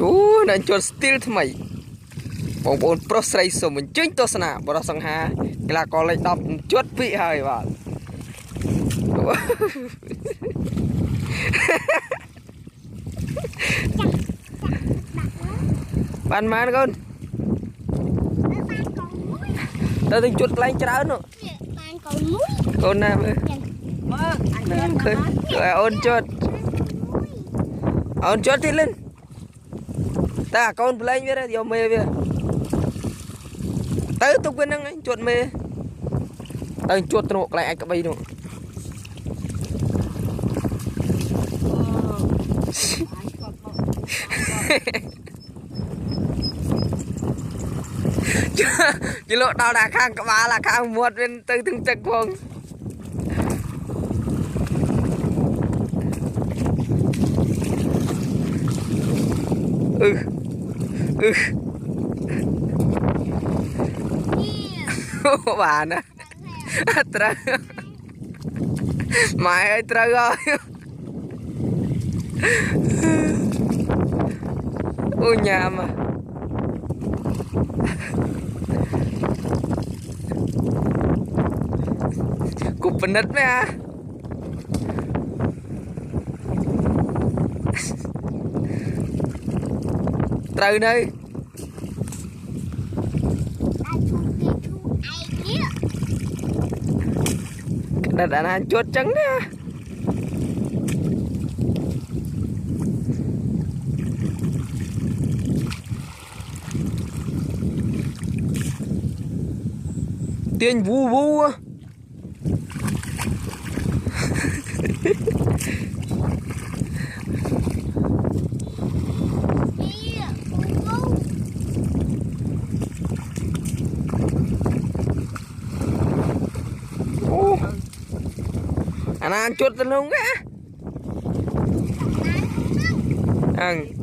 Ủa nên cho steel thay mày bông bông pro sấy sổ mình chính tôi sẵn bó ra sang hà là có lấy đọc chuột vị hơi vào bạn má nó con tao tính chuột lấy cho nữa con nào ôn chuột thì lên ta con play với đó mê về tới tôi quên năng anh chuột mê tới chuột nó lại anh cả bay nữa chỉ lộ đào đà khang cả ba là khang muột bên từ từng chật phong bà nè trơ mày ơi trơ rồi ôi nhà mà cục bình nít mấy à trừ đi đã ăn chuột trắng nè tiền vu vu anh ăn chuột luôn á ăn